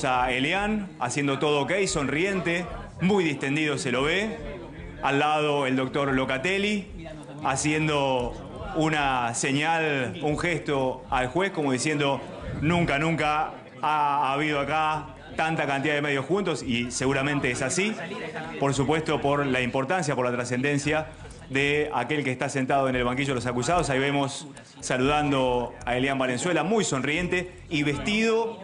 A Elian haciendo todo ok, sonriente, muy distendido se lo ve. Al lado el doctor Locatelli haciendo una señal, un gesto al juez como diciendo nunca ha habido acá tanta cantidad de medios juntos, y seguramente es así, por supuesto por la importancia, por la trascendencia de aquel que está sentado en el banquillo de los acusados. Ahí vemos saludando a Elian Valenzuela, muy sonriente y vestido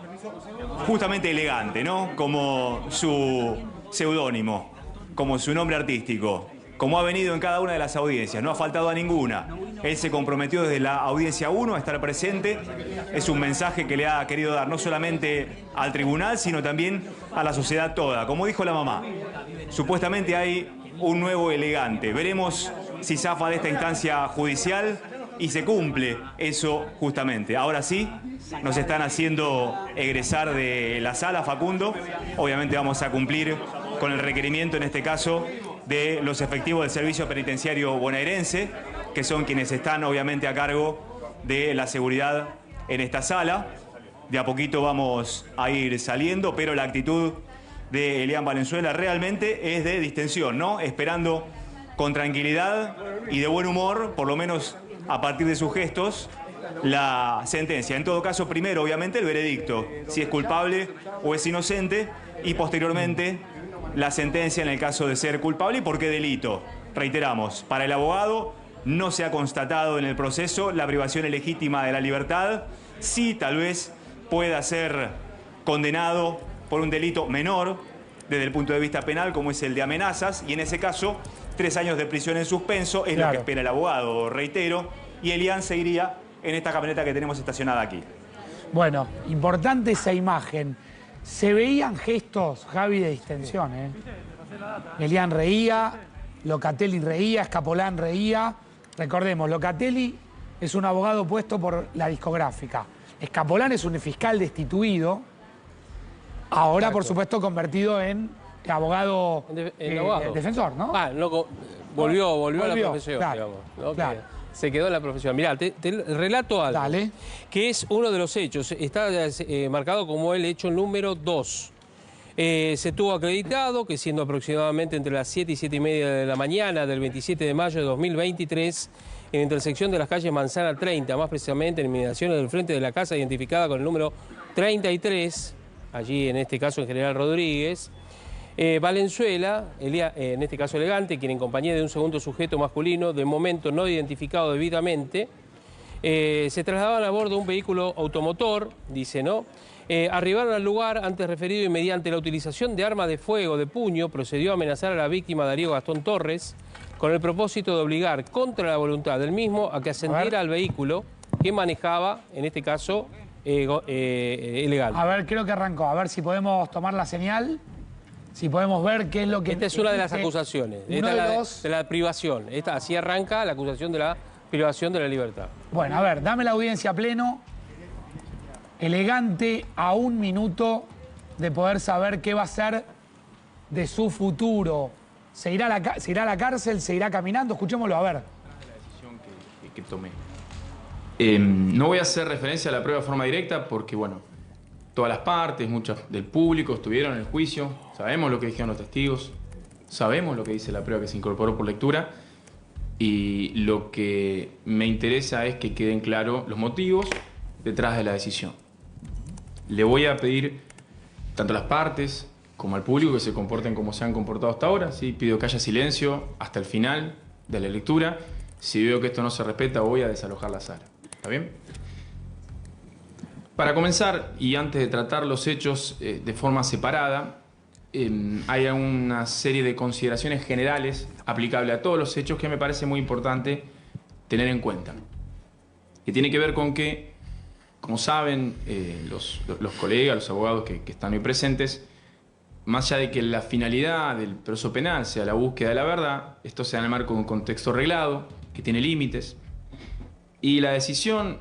justamente elegante, ¿no? Como su seudónimo, como su nombre artístico, como ha venido en cada una de las audiencias, no ha faltado a ninguna. Él se comprometió desde la audiencia 1 a estar presente. Es un mensaje que le ha querido dar no solamente al tribunal, sino también a la sociedad toda. Como dijo la mamá, supuestamente hay un nuevo elegante. Veremos si zafa de esta instancia judicial y se cumple eso justamente. Ahora sí, nos están haciendo egresar de la sala, Facundo. Obviamente vamos a cumplir con el requerimiento, en este caso, de los efectivos del Servicio Penitenciario Bonaerense, que son quienes están obviamente a cargo de la seguridad en esta sala. De a poquito vamos a ir saliendo, pero la actitud de Elian Valenzuela realmente es de distensión, ¿no? Esperando con tranquilidad y de buen humor, por lo menos a partir de sus gestos, la sentencia. En todo caso, primero, obviamente, el veredicto, si es culpable o es inocente, y posteriormente la sentencia en el caso de ser culpable y por qué delito. Reiteramos, para el abogado no se ha constatado en el proceso la privación ilegítima de la libertad. Sí, tal vez pueda ser condenado por un delito menor desde el punto de vista penal, como es el de amenazas, y en ese caso 3 años de prisión en suspenso es lo que espera el abogado, reitero, y Elian seguiría en esta camioneta que tenemos estacionada aquí. Bueno, importante esa imagen. Se veían gestos, Javi, de distensión, ¿eh? Elian reía, Locatelli reía, Escapolán reía. Recordemos, Locatelli es un abogado puesto por la discográfica. Escapolán es un fiscal destituido, ahora, por supuesto, convertido en abogado, defensor, ¿no? Volvió a la profesión, claro, digamos, ¿no? Claro. Se quedó en la profesión. Mirá, te relato algo. Dale. Que es uno de los hechos. Está marcado como el hecho número 2. Se tuvo acreditado que siendo aproximadamente entre las 7 y 7 y media de la mañana del 27 de mayo de 2023, en intersección de las calles Manzana 30, más precisamente en inmediaciones del frente de la casa identificada con el número 33, allí en este caso en General Rodríguez, Valenzuela, en este caso elegante, quien en compañía de un segundo sujeto masculino, de momento no identificado debidamente, se trasladaban a bordo de un vehículo automotor, dice, ¿no? Arribaron al lugar antes referido y mediante la utilización de arma de fuego de puño procedió a amenazar a la víctima Darío Gastón Torres con el propósito de obligar contra la voluntad del mismo a que ascendiera al vehículo que manejaba, en este caso, elegante. A ver, creo que arrancó. A ver si podemos tomar la señal. Si podemos ver qué es lo que... Esta es una de las acusaciones. Esta es de la privación. Así arranca la acusación de la privación de la libertad. Bueno, a ver, dame la audiencia a pleno. Elegante a 1 minuto de poder saber qué va a ser de su futuro. ¿Se irá a la cárcel? ¿Se irá caminando? Escuchémoslo, a ver. La decisión que tomé. No voy a hacer referencia a la prueba de forma directa porque, bueno, todas las partes, muchos del público estuvieron en el juicio, sabemos lo que dijeron los testigos, sabemos lo que dice la prueba que se incorporó por lectura, y lo que me interesa es que queden claros los motivos detrás de la decisión. Le voy a pedir tanto a las partes como al público que se comporten como se han comportado hasta ahora, ¿sí? Pido que haya silencio hasta el final de la lectura. Si veo que esto no se respeta, voy a desalojar la sala. ¿Está bien? Para comenzar, y antes de tratar los hechos de forma separada, hay una serie de consideraciones generales aplicables a todos los hechos que me parece muy importante tener en cuenta. Que tiene que ver con que, como saben los colegas, los abogados que están hoy presentes, más allá de que la finalidad del proceso penal sea la búsqueda de la verdad, esto se da en el marco de un contexto reglado, que tiene límites, y la decisión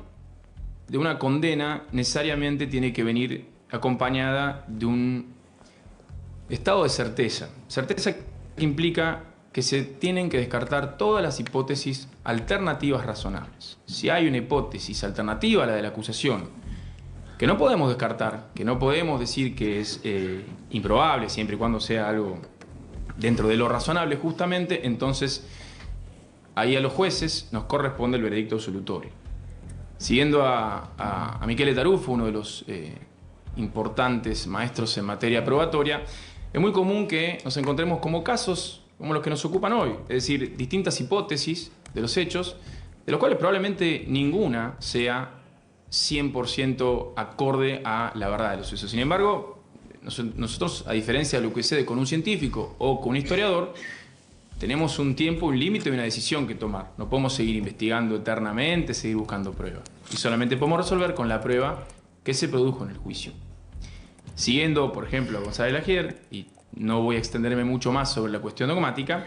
de una condena necesariamente tiene que venir acompañada de un estado de certeza. Certeza que implica que se tienen que descartar todas las hipótesis alternativas razonables. Si hay una hipótesis alternativa a la de la acusación que no podemos descartar, que no podemos decir que es improbable, siempre y cuando sea algo dentro de lo razonable justamente, entonces ahí a los jueces nos corresponde el veredicto absolutorio. Siguiendo a Michele Tarufo, uno de los importantes maestros en materia probatoria, es muy común que nos encontremos como casos como los que nos ocupan hoy, es decir, distintas hipótesis de los hechos, de los cuales probablemente ninguna sea 100% acorde a la verdad de los hechos. Sin embargo, nosotros, a diferencia de lo que sucede con un científico o con un historiador, tenemos un tiempo, un límite y una decisión que tomar. No podemos seguir investigando eternamente, seguir buscando pruebas. Y solamente podemos resolver con la prueba que se produjo en el juicio. Siguiendo, por ejemplo, a González Lagier, y no voy a extenderme mucho más sobre la cuestión dogmática,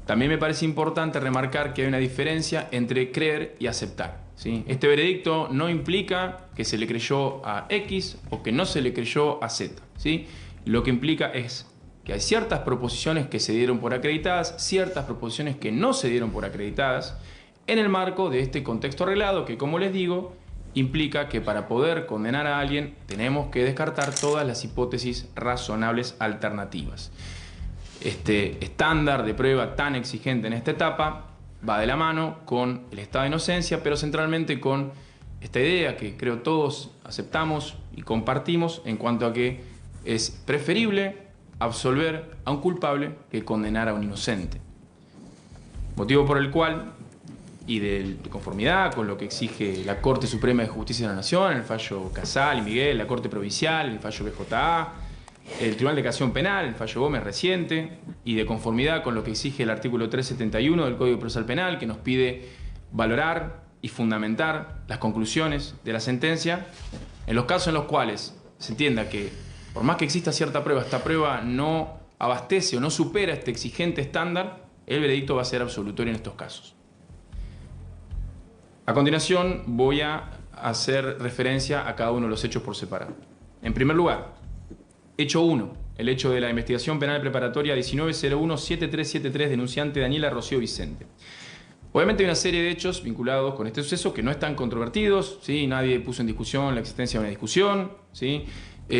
también me parece importante remarcar que hay una diferencia entre creer y aceptar, ¿sí? Este veredicto no implica que se le creyó a X o que no se le creyó a Z, ¿sí? Lo que implica es que hay ciertas proposiciones que se dieron por acreditadas, ciertas proposiciones que no se dieron por acreditadas, en el marco de este contexto arreglado que, como les digo, implica que para poder condenar a alguien tenemos que descartar todas las hipótesis razonables alternativas. Este estándar de prueba tan exigente en esta etapa va de la mano con el estado de inocencia, pero centralmente con esta idea que creo todos aceptamos y compartimos en cuanto a que es preferible absolver a un culpable que condenar a un inocente. Motivo por el cual, y de conformidad con lo que exige la Corte Suprema de Justicia de la Nación, el fallo Casal y Miguel, la Corte Provincial, el fallo BJA, el Tribunal de Casación Penal, el fallo Gómez reciente, y de conformidad con lo que exige el artículo 371 del Código Procesal Penal, que nos pide valorar y fundamentar las conclusiones de la sentencia, en los casos en los cuales se entienda que, por más que exista cierta prueba, esta prueba no abastece o no supera este exigente estándar, el veredicto va a ser absolutorio en estos casos. A continuación voy a hacer referencia a cada uno de los hechos por separado. En primer lugar, hecho 1, el hecho de la investigación penal preparatoria 1901-7373, denunciante Daniela Rocío Vicente. Obviamente hay una serie de hechos vinculados con este suceso que no están controvertidos, ¿sí? Nadie puso en discusión la existencia de una discusión, ¿sí?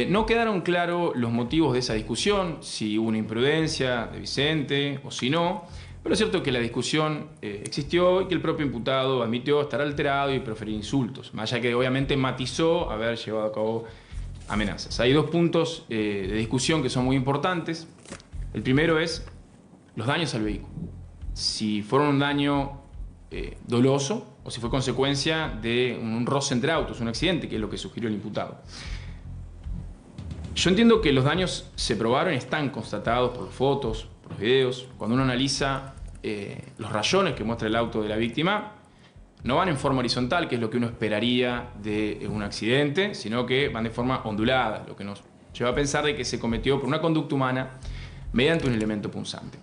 No quedaron claros los motivos de esa discusión, si hubo una imprudencia de Vicente o si no, pero es cierto que la discusión existió y que el propio imputado admitió estar alterado y proferir insultos, más allá que obviamente matizó haber llevado a cabo amenazas. Hay dos puntos de discusión que son muy importantes. El primero es los daños al vehículo. Si fueron un daño doloso o si fue consecuencia de un roce entre autos, un accidente, que es lo que sugirió el imputado. Yo entiendo que los daños se probaron y están constatados por fotos, por los videos. Cuando uno analiza los rayones que muestra el auto de la víctima, no van en forma horizontal, que es lo que uno esperaría de un accidente, sino que van de forma ondulada, lo que nos lleva a pensar de que se cometió por una conducta humana mediante un elemento punzante.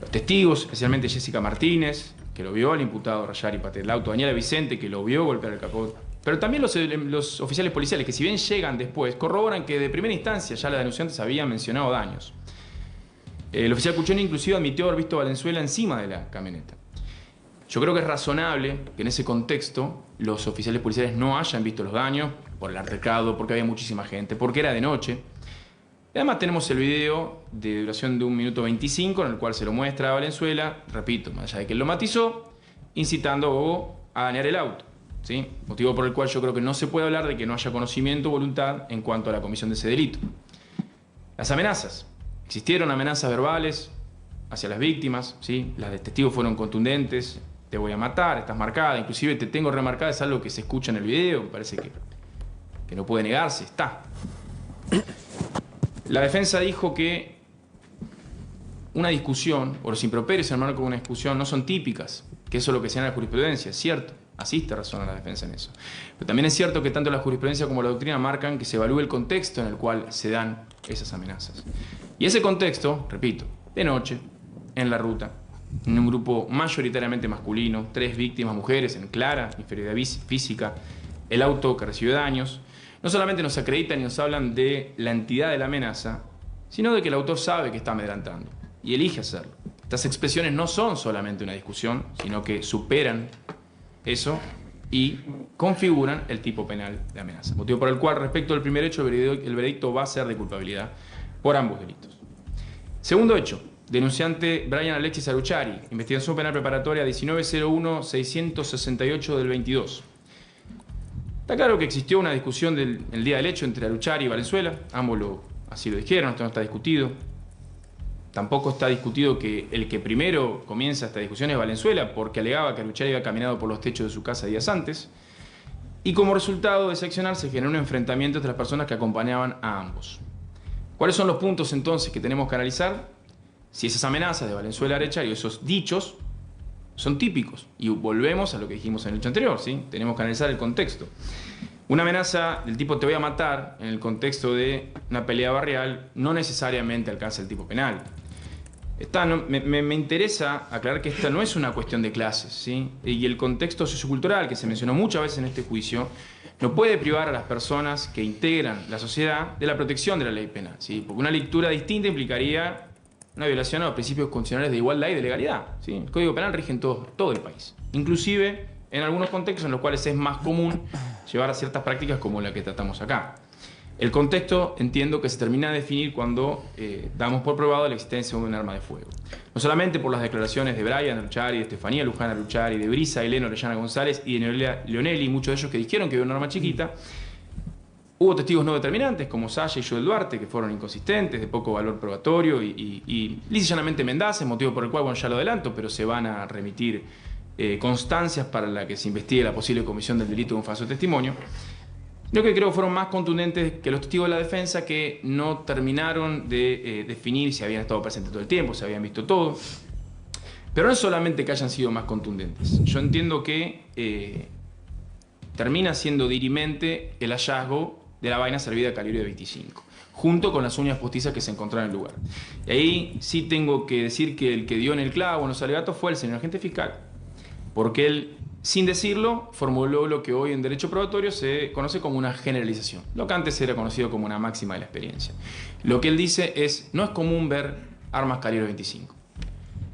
Los testigos, especialmente Jessica Martínez, que lo vio al imputado rayar y patear el auto, Daniela Vicente, que lo vio golpear el capó, pero también los oficiales policiales, que si bien llegan después, corroboran que de primera instancia ya las denunciantes habían mencionado daños. El oficial Cuccioni inclusive admitió haber visto a Valenzuela encima de la camioneta. Yo creo que es razonable que en ese contexto los oficiales policiales no hayan visto los daños por el altercado, porque había muchísima gente, porque era de noche. Y además tenemos el video de duración de 1 minuto 25 en el cual se lo muestra a Valenzuela, repito, más allá de que él lo matizó, incitando a Bobo a dañar el auto, ¿sí? Motivo por el cual yo creo que no se puede hablar de que no haya conocimiento o voluntad en cuanto a la comisión de ese delito. Las amenazas. Existieron amenazas verbales hacia las víctimas, ¿sí? Las de testigos fueron contundentes. Te voy a matar, estás marcada, inclusive te tengo remarcada, es algo que se escucha en el video, me parece que no puede negarse, está. La defensa dijo que una discusión, o los improperios en el marco de una discusión, no son típicas, que eso es lo que señala la jurisprudencia, es cierto, asiste razón a la defensa en eso. Pero también es cierto que tanto la jurisprudencia como la doctrina marcan que se evalúe el contexto en el cual se dan esas amenazas. Y ese contexto, repito, de noche, en la ruta, en un grupo mayoritariamente masculino, 3 víctimas mujeres en clara inferioridad física, el auto que recibió daños, no solamente nos acreditan y nos hablan de la entidad de la amenaza, sino de que el autor sabe que está amedrentando y elige hacerlo. Estas expresiones no son solamente una discusión, sino que superan eso y configuran el tipo penal de amenaza. Motivo por el cual, respecto al primer hecho, el veredicto va a ser de culpabilidad por ambos delitos. Segundo hecho, denunciante Brian Alexis Aruchari, investigación penal preparatoria 1901-668 del 22. Está claro que existió una discusión el día del hecho entre Aruchari y Valenzuela, ambos así lo dijeron, esto no está discutido. Tampoco está discutido que el que primero comienza esta discusión es Valenzuela, porque alegaba que Aruchari había caminado por los techos de su casa días antes. Y como resultado de ese accionar se generó un enfrentamiento entre las personas que acompañaban a ambos. ¿Cuáles son los puntos entonces que tenemos que analizar? Si esas amenazas de Valenzuela a Aruchari, esos dichos, son típicos. Y volvemos a lo que dijimos en el hecho anterior, ¿sí? Tenemos que analizar el contexto. Una amenaza del tipo te voy a matar en el contexto de una pelea barrial no necesariamente alcanza el tipo penal. Me interesa aclarar que esta no es una cuestión de clases, ¿sí? Y el contexto sociocultural que se mencionó muchas veces en este juicio no puede privar a las personas que integran la sociedad de la protección de la ley penal, ¿sí? Porque una lectura distinta implicaría una violación a los principios constitucionales de igualdad y de legalidad, ¿sí? El Código Penal rige en todo el país, inclusive en algunos contextos en los cuales es más común llevar a ciertas prácticas como la que tratamos acá. El contexto entiendo que se termina de definir cuando damos por probado la existencia de un arma de fuego. No solamente por las declaraciones de Brian Aruchari, de Estefanía Luján Aruchari, de Brisa Eleno Orellana González y de Noelia Leonelli, muchos de ellos que dijeron que había un arma chiquita. Hubo testigos no determinantes como Saya y Joel Duarte que fueron inconsistentes, de poco valor probatorio y lisa y llanamente mendaces, motivo por el cual, bueno, ya lo adelanto, pero se van a remitir constancias para la que se investigue la posible comisión del delito de un falso testimonio. Yo que creo que fueron más contundentes que los testigos de la defensa que no terminaron de definir si habían estado presentes todo el tiempo, si habían visto todo. Pero no es solamente que hayan sido más contundentes. Yo entiendo que termina siendo dirimente el hallazgo de la vaina servida calibre 25, junto con las uñas postizas que se encontraron en el lugar. Y ahí sí tengo que decir que el que dio en el clavo en los alegatos fue el señor agente fiscal, porque él, sin decirlo, formuló lo que hoy en derecho probatorio se conoce como una generalización, lo que antes era conocido como una máxima de la experiencia. Lo que él dice es, no es común ver armas calibre 25.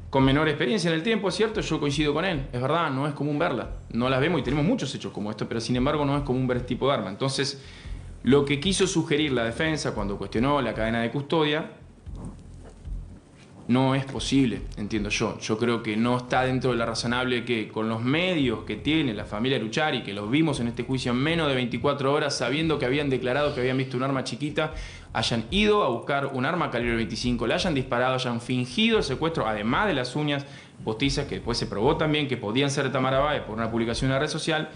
Con menor experiencia en el tiempo, es cierto, yo coincido con él, es verdad, no es común verlas, no las vemos y tenemos muchos hechos como esto, pero sin embargo no es común ver este tipo de arma. Entonces, lo que quiso sugerir la defensa cuando cuestionó la cadena de custodia no es posible, entiendo yo. Yo creo que no está dentro de la razonable que con los medios que tiene la familia Aruchari, que los vimos en este juicio en menos de 24 horas, sabiendo que habían declarado que habían visto un arma chiquita, hayan ido a buscar un arma calibre 25, le hayan disparado, hayan fingido el secuestro, además de las uñas postizas, que después se probó también que podían ser de Tamara Báez por una publicación en la red social.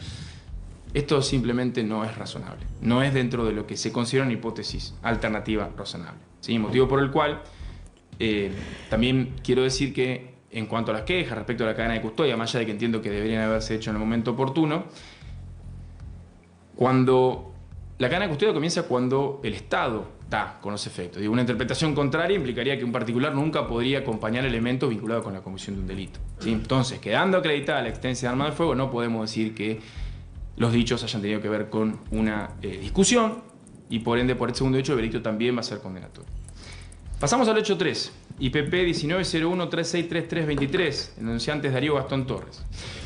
Esto simplemente no es razonable. No es dentro de lo que se considera una hipótesis alternativa razonable, ¿sí? Motivo por el cual también quiero decir que en cuanto a las quejas respecto a la cadena de custodia, más allá de que entiendo que deberían haberse hecho en el momento oportuno, cuando la cadena de custodia comienza cuando el Estado da con los efectos. Digo, una interpretación contraria implicaría que un particular nunca podría acompañar elementos vinculados con la comisión de un delito, ¿sí? Entonces, quedando acreditada la existencia de arma de fuego, no podemos decir que los dichos hayan tenido que ver con una discusión y por ende, por el segundo hecho, el delito también va a ser condenatorio. Pasamos al hecho 3, IPP 1901363323, el denunciante es Darío Gastón Torres.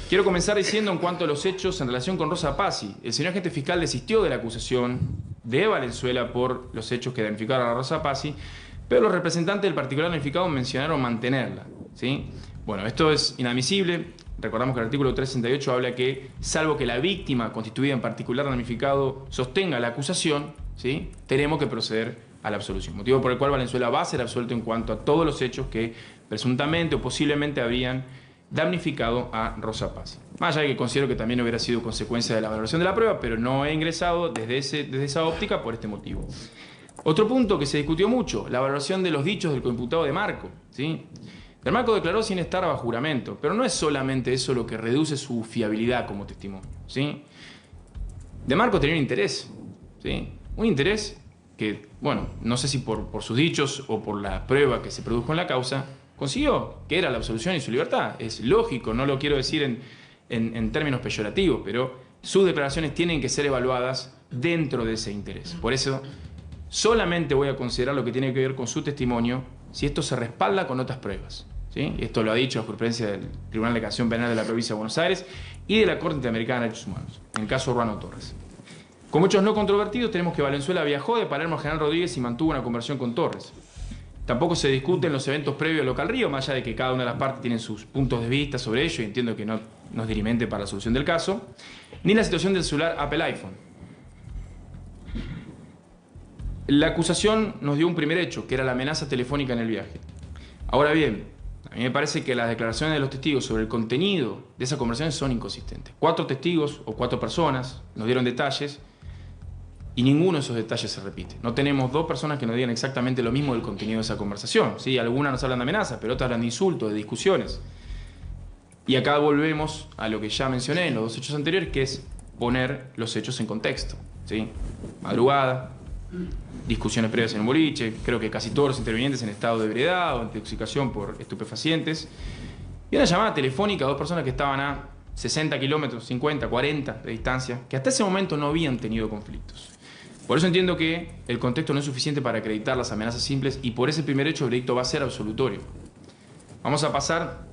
Quiero comenzar diciendo en cuanto a los hechos en relación con Rosa Pazzi. El señor agente fiscal desistió de la acusación de Valenzuela por los hechos que damnificaron a Rosa Pazzi, pero los representantes del particular damnificado mencionaron mantenerla, ¿sí? Bueno, esto es inadmisible. Recordamos que el artículo 368 habla que, salvo que la víctima constituida en particular damnificado sostenga la acusación, ¿sí?, tenemos que proceder a la absolución. Motivo por el cual Valenzuela va a ser absuelto en cuanto a todos los hechos que presuntamente o posiblemente habrían damnificado a Rosa Pazzi. Más allá de que considero que también hubiera sido consecuencia de la valoración de la prueba, pero no he ingresado desde esa óptica por este motivo. Otro punto que se discutió mucho, la valoración de los dichos del coimputado de Marco, ¿sí? De Marco declaró sin estar bajo juramento, pero no es solamente eso lo que reduce su fiabilidad como testimonio, ¿sí? De Marco tenía un interés, ¿sí? Un interés que, bueno, no sé si por sus dichos o por la prueba que se produjo en la causa, consiguió, que era la absolución y su libertad. Es lógico, no lo quiero decir en términos peyorativos, pero sus declaraciones tienen que ser evaluadas dentro de ese interés. Por eso, solamente voy a considerar lo que tiene que ver con su testimonio si esto se respalda con otras pruebas, ¿sí? Esto lo ha dicho la jurisprudencia del Tribunal de Casación Penal de la Provincia de Buenos Aires y de la Corte Interamericana de Derechos Humanos, en el caso Ruano Torres. Como hechos no controvertidos, tenemos que Valenzuela viajó de Palermo a General Rodríguez y mantuvo una conversación con Torres. Tampoco se discuten los eventos previos al Local Río, más allá de que cada una de las partes tiene sus puntos de vista sobre ello, y entiendo que no es dirimente para la solución del caso, ni la situación del celular Apple iPhone. La acusación nos dio un primer hecho, que era la amenaza telefónica en el viaje. Ahora bien, a mí me parece que las declaraciones de los testigos sobre el contenido de esas conversaciones son inconsistentes. 4 testigos o 4 personas nos dieron detalles y ninguno de esos detalles se repite. No tenemos 2 personas que nos digan exactamente lo mismo del contenido de esa conversación. ¿Sí? Algunas nos hablan de amenazas, pero otras hablan de insultos, de discusiones. Y acá volvemos a lo que ya mencioné en los 2 hechos anteriores, que es poner los hechos en contexto. ¿Sí? Madrugada, discusiones previas en un boliche, creo que casi todos los intervinientes en estado de ebriedad o intoxicación por estupefacientes, y una llamada telefónica a 2 personas que estaban a 60 kilómetros, 50, 40 de distancia, que hasta ese momento no habían tenido conflictos. Por eso entiendo que el contexto no es suficiente para acreditar las amenazas simples, y por ese primer hecho el veredicto va a ser absolutorio. Vamos a pasar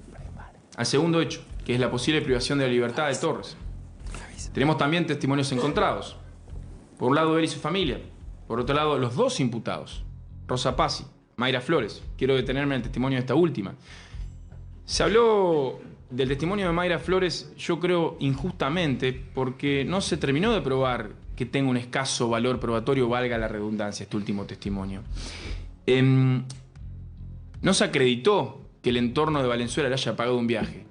al segundo hecho, que es la posible privación de la libertad de Torres. Tenemos también testimonios encontrados. Por un lado, él y su familia. Por otro lado, los 2 imputados, Rosa Pazzi, Mayra Flores. Quiero detenerme en el testimonio de esta última. Se habló del testimonio de Mayra Flores, yo creo injustamente, porque no se terminó de probar que tenga un escaso valor probatorio, valga la redundancia, este último testimonio. No se acreditó que el entorno de Valenzuela le haya pagado un viaje.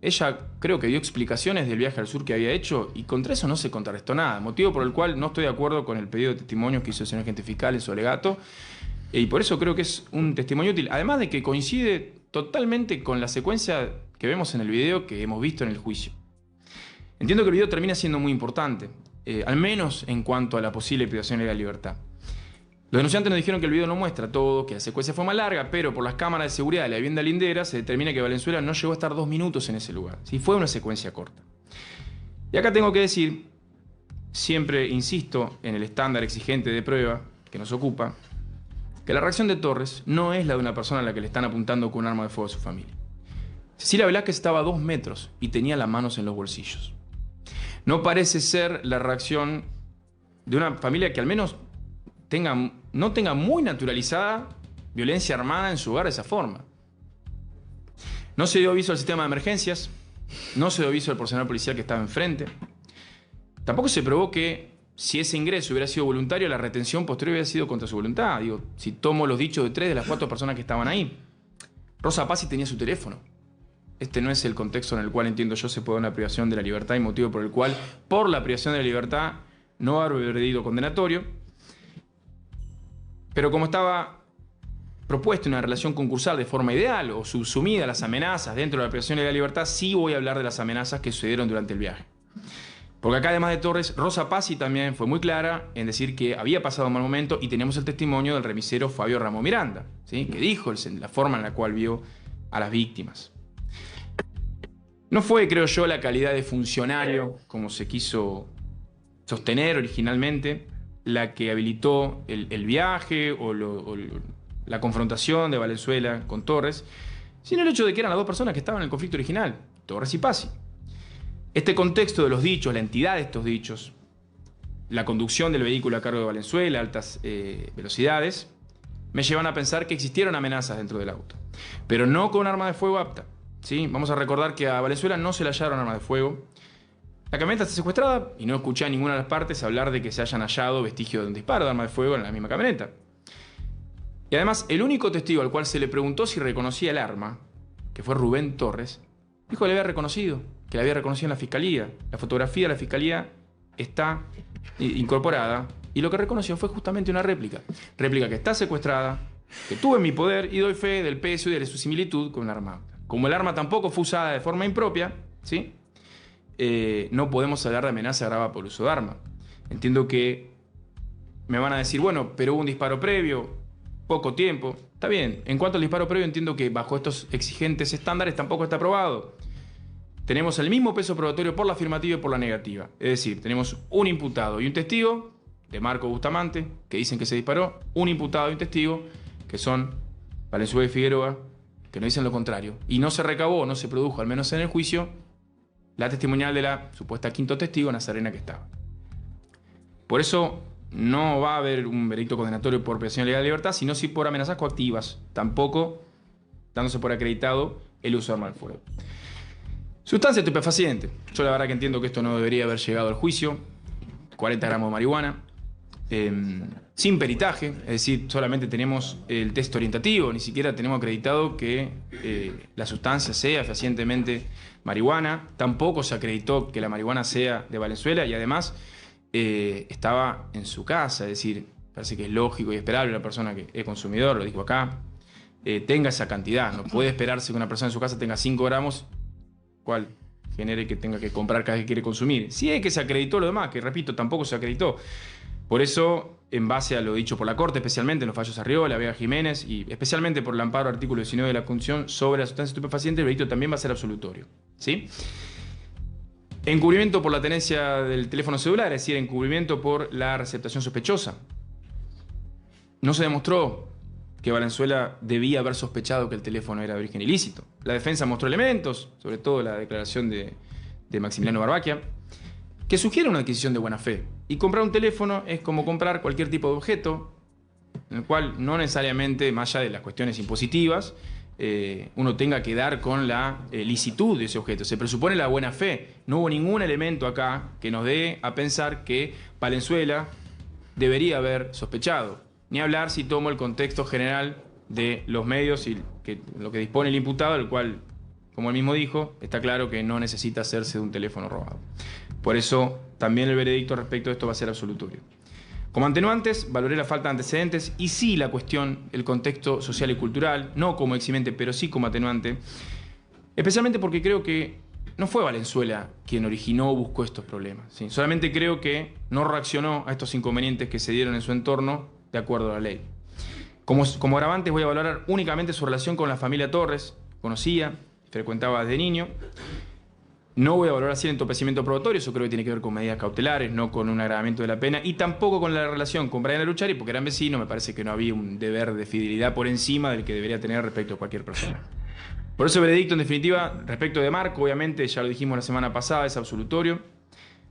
Ella creo que dio explicaciones del viaje al sur que había hecho y contra eso no se contrarrestó nada, motivo por el cual no estoy de acuerdo con el pedido de testimonio que hizo el señor agente fiscal en su alegato, y por eso creo que es un testimonio útil, además de que coincide totalmente con la secuencia que vemos en el video que hemos visto en el juicio. Entiendo que el video termina siendo muy importante, al menos en cuanto a la posible privación de la libertad. Los denunciantes nos dijeron que el video no muestra todo, que la secuencia fue más larga, pero por las cámaras de seguridad de la vivienda lindera se determina que Valenzuela no llegó a estar 2 minutos en ese lugar. Sí, fue una secuencia corta. Y acá tengo que decir, siempre insisto en el estándar exigente de prueba que nos ocupa, que la reacción de Torres no es la de una persona a la que le están apuntando con un arma de fuego a su familia. Cecilia Velázquez estaba a 2 metros y tenía las manos en los bolsillos. No parece ser la reacción de una familia que al menos no tenga muy naturalizada violencia armada en su hogar de esa forma. No se dio aviso al sistema de emergencias, no se dio aviso al personal policial que estaba enfrente. Tampoco se probó que si ese ingreso hubiera sido voluntario, la retención posterior hubiera sido contra su voluntad. Digo, si tomo los dichos de 3 de las 4 personas que estaban ahí. Rosa Pazzi tenía su teléfono. Este no es el contexto en el cual entiendo yo se puede dar una privación de la libertad y motivo por el cual, por la privación de la libertad, no va a haber veredicto condenatorio. Pero como estaba propuesto una relación concursal de forma ideal o subsumida a las amenazas dentro de la privación de la libertad, sí voy a hablar de las amenazas que sucedieron durante el viaje. Porque acá, además de Torres, Rosa Pazzi también fue muy clara en decir que había pasado un mal momento, y tenemos el testimonio del remisero Fabio Ramos Miranda, ¿sí? Que dijo la forma en la cual vio a las víctimas. No fue, creo yo, la calidad de funcionario, como se quiso sostener originalmente, la que habilitó el viaje o la confrontación de Valenzuela con Torres, sino el hecho de que eran las 2 personas que estaban en el conflicto original, Torres y Pazzi. Este contexto de los dichos, la entidad de estos dichos, la conducción del vehículo a cargo de Valenzuela, altas velocidades, me llevan a pensar que existieron amenazas dentro del auto, pero no con arma de fuego apta. ¿Sí? Vamos a recordar que a Valenzuela no se le hallaron armas de fuego. La camioneta está secuestrada y no escuché a ninguna de las partes hablar de que se hayan hallado vestigios de un disparo de arma de fuego en la misma camioneta. Y además, el único testigo al cual se le preguntó si reconocía el arma, que fue Rubén Torres, dijo que le había reconocido, que la había reconocido en la fiscalía. La fotografía de la fiscalía está incorporada y lo que reconoció fue justamente una réplica. Réplica que está secuestrada, que tuve en mi poder y doy fe del peso y de su similitud con un arma. Como el arma tampoco fue usada de forma impropia, ¿sí? No podemos hablar de amenaza agravada por uso de arma. Entiendo que me van a decir, bueno, pero hubo un disparo previo, poco tiempo. Está bien, en cuanto al disparo previo entiendo que bajo estos exigentes estándares tampoco está probado. Tenemos el mismo peso probatorio por la afirmativa y por la negativa. Es decir, tenemos un imputado y un testigo, de Marco Bustamante, que dicen que se disparó, un imputado y un testigo, que son Valenzuela y Figueroa, que nos dicen lo contrario. Y no se recabó, no se produjo, al menos en el juicio, la testimonial de la supuesta quinto testigo, Nazarena, que estaba. Por eso no va a haber un veredicto condenatorio por privación ilegal de libertad, sino sí por amenazas coactivas, tampoco dándose por acreditado el uso de arma de fuego. Sustancia estupefaciente. Yo la verdad que entiendo que esto no debería haber llegado al juicio. 40 gramos de marihuana. Sin peritaje, es decir, solamente tenemos el texto orientativo, ni siquiera tenemos acreditado que la sustancia sea fehacientemente marihuana, tampoco se acreditó que la marihuana sea de Valenzuela y además estaba en su casa, es decir, parece que es lógico y esperable la persona que es consumidor, lo dijo acá, tenga esa cantidad, no puede esperarse que una persona en su casa tenga 5 gramos, cual genere que tenga que comprar cada vez que quiere consumir. Si es que se acreditó lo demás, que repito, tampoco se acreditó. Por eso, en base a lo dicho por la Corte, especialmente en los fallos Arriola, Vega Jiménez y especialmente por el amparo artículo 19 de la Constitución sobre la sustancia estupefaciente, el veredicto también va a ser absolutorio. ¿Sí? Encubrimiento por la tenencia del teléfono celular, es decir, encubrimiento por la receptación sospechosa. No se demostró que Valenzuela debía haber sospechado que el teléfono era de origen ilícito. La defensa mostró elementos, sobre todo la declaración de Maximiliano Barbaquia, que sugiere una adquisición de buena fe. Y comprar un teléfono es como comprar cualquier tipo de objeto, en el cual no necesariamente, más allá de las cuestiones impositivas, uno tenga que dar con la licitud de ese objeto. Se presupone la buena fe. No hubo ningún elemento acá que nos dé a pensar que Valenzuela debería haber sospechado. Ni hablar si tomo el contexto general de los medios y lo que dispone el imputado, el cual, como él mismo dijo, está claro que no necesita hacerse de un teléfono robado. Por eso, también el veredicto respecto a esto va a ser absolutorio. Como atenuantes, valoré la falta de antecedentes y sí la cuestión, el contexto social y cultural, no como eximente, pero sí como atenuante, especialmente porque creo que no fue Valenzuela quien originó o buscó estos problemas. ¿Sí? Solamente creo que no reaccionó a estos inconvenientes que se dieron en su entorno de acuerdo a la ley. Como agravantes voy a valorar únicamente su relación con la familia Torres, conocía, frecuentaba desde niño. No voy a valorar así el entorpecimiento probatorio, eso creo que tiene que ver con medidas cautelares, no con un agravamiento de la pena, y tampoco con la relación con Brian Aruchari, porque eran vecinos, me parece que no había un deber de fidelidad por encima del que debería tener respecto a cualquier persona. Por eso el veredicto, en definitiva, respecto de Marco, obviamente, ya lo dijimos la semana pasada, es absolutorio.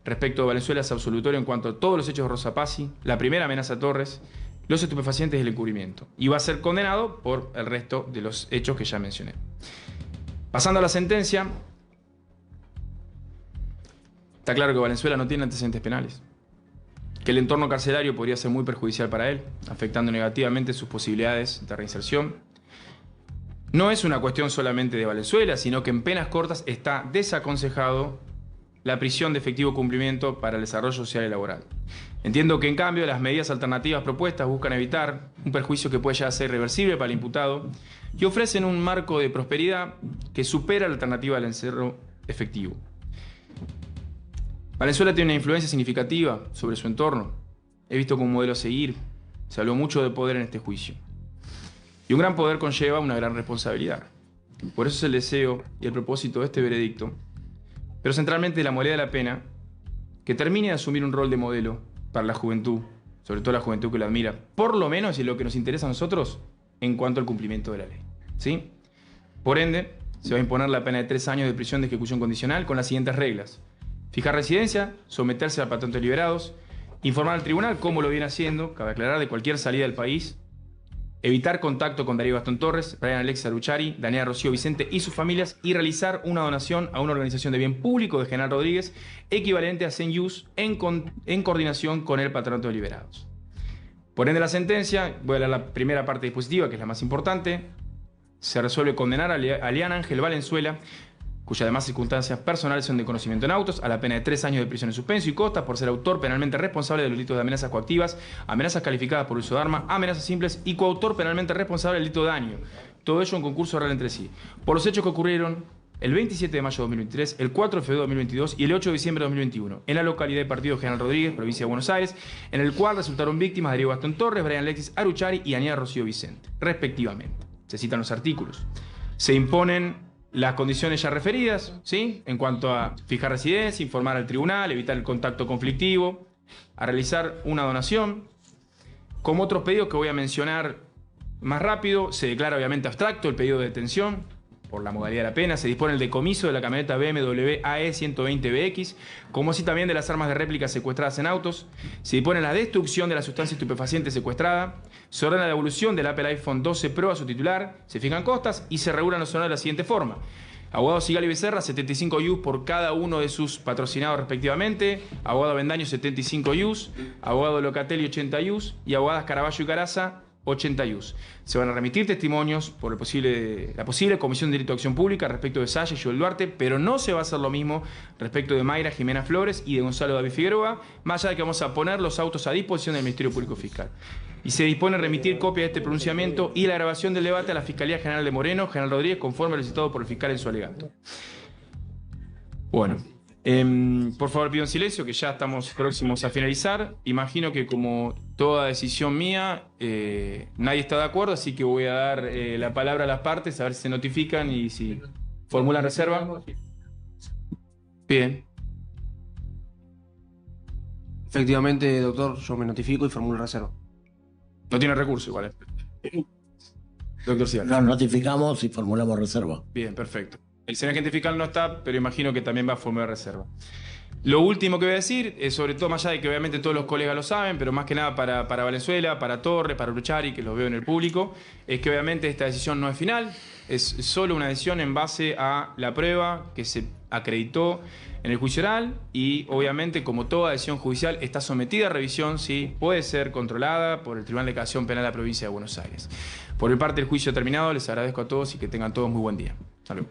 Respecto de Valenzuela es absolutorio en cuanto a todos los hechos de Rosa Pazzi, la primera amenaza a Torres, los estupefacientes y el encubrimiento. Y va a ser condenado por el resto de los hechos que ya mencioné. Pasando a la sentencia, está claro que Valenzuela no tiene antecedentes penales, que el entorno carcelario podría ser muy perjudicial para él, afectando negativamente sus posibilidades de reinserción. No es una cuestión solamente de Valenzuela, sino que en penas cortas está desaconsejado la prisión de efectivo cumplimiento para el desarrollo social y laboral. Entiendo que en cambio las medidas alternativas propuestas buscan evitar un perjuicio que puede llegar a ser irreversible para el imputado y ofrecen un marco de prosperidad que supera la alternativa del encierro efectivo. Valenzuela tiene una influencia significativa sobre su entorno. He visto como modelo a seguir. Se habló mucho de poder en este juicio. Y un gran poder conlleva una gran responsabilidad. Por eso es el deseo y el propósito de este veredicto, pero centralmente la moralidad de la pena, que termine de asumir un rol de modelo para la juventud, sobre todo la juventud que lo admira, por lo menos en lo que nos interesa a nosotros en cuanto al cumplimiento de la ley. ¿Sí? Por ende, se va a imponer la pena de 3 años de prisión de ejecución condicional con las siguientes reglas: fijar residencia, someterse al patente de liberados, informar al tribunal, como lo viene haciendo, cabe aclarar, de cualquier salida del país, evitar contacto con Darío Gastón Torres, Brian Alexis Aruchari, Daniela Rocío Vicente y sus familias y realizar una donación a una organización de bien público de General Rodríguez equivalente a 100 yus en coordinación con el Patronato de Liberados. Por ende, la sentencia, voy a leer la primera parte dispositiva, que es la más importante. Se resuelve condenar a Elian Ángel Valenzuela, cuyas demás circunstancias personales son de conocimiento en autos, a la pena de 3 años de prisión en suspenso y costas por ser autor penalmente responsable de los delitos de amenazas coactivas, amenazas calificadas por uso de arma, amenazas simples y coautor penalmente responsable del delito de daño. Todo ello en concurso real entre sí. Por los hechos que ocurrieron el 27 de mayo de 2023, el 4 de febrero de 2022 y el 8 de diciembre de 2021, en la localidad de Partido General Rodríguez, provincia de Buenos Aires, en el cual resultaron víctimas Darío Gastón Torres, Brian Alexis Aruchari y Daniela Rocío Vicente, respectivamente. Se citan los artículos. Se imponen las condiciones ya referidas, ¿sí? En cuanto a fijar residencia, informar al tribunal, evitar el contacto conflictivo, a realizar una donación. Como otros pedidos que voy a mencionar más rápido, se declara obviamente abstracto el pedido de detención, por la modalidad de la pena. Se dispone el decomiso de la camioneta BMW AE 120BX, como así también de las armas de réplica secuestradas en autos. Se dispone la destrucción de la sustancia estupefaciente secuestrada. Se ordena la devolución del Apple iPhone 12 Pro a su titular. Se fijan costas y se regulan los honorarios de la siguiente forma. Abogado Sigali Becerra, 75 IUs por cada uno de sus patrocinados respectivamente. Abogado Bendaño, 75 IUs. Abogado Locatelli, 80 IUs. Y abogadas Caraballo y Caraza, 80 IUs. Se van a remitir testimonios por la posible comisión de delito de acción pública respecto de Saya y Joel Duarte, pero no se va a hacer lo mismo respecto de Mayra Jimena Flores y de Gonzalo David Figueroa, más allá de que vamos a poner los autos a disposición del Ministerio Público Fiscal. Y se dispone a remitir copia de este pronunciamiento y la grabación del debate a la Fiscalía General de Moreno, General Rodríguez, conforme a lo citado por el fiscal en su alegato. Bueno, por favor pido en silencio, que ya estamos próximos a finalizar. Imagino que como toda decisión mía, nadie está de acuerdo, así que voy a dar la palabra a las partes, a ver si se notifican y si formulan reserva. Bien. Efectivamente, doctor, yo me notifico y formulo reserva. No tiene recurso igual. Doctor Sigali. Nos notificamos y formulamos reserva. Bien, perfecto. El señor agente fiscal no está, pero imagino que también va a formular reserva. Lo último que voy a decir, sobre todo más allá de que obviamente todos los colegas lo saben, pero más que nada para Valenzuela, para Torres, para Bruchari, que los veo en el público, es que obviamente esta decisión no es final, es solo una decisión en base a la prueba que se acreditó en el juicio oral y obviamente como toda decisión judicial está sometida a revisión, sí, puede ser controlada por el Tribunal de Casación Penal de la Provincia de Buenos Aires. Por mi parte el juicio terminado, les agradezco a todos y que tengan todos muy buen día. Salud.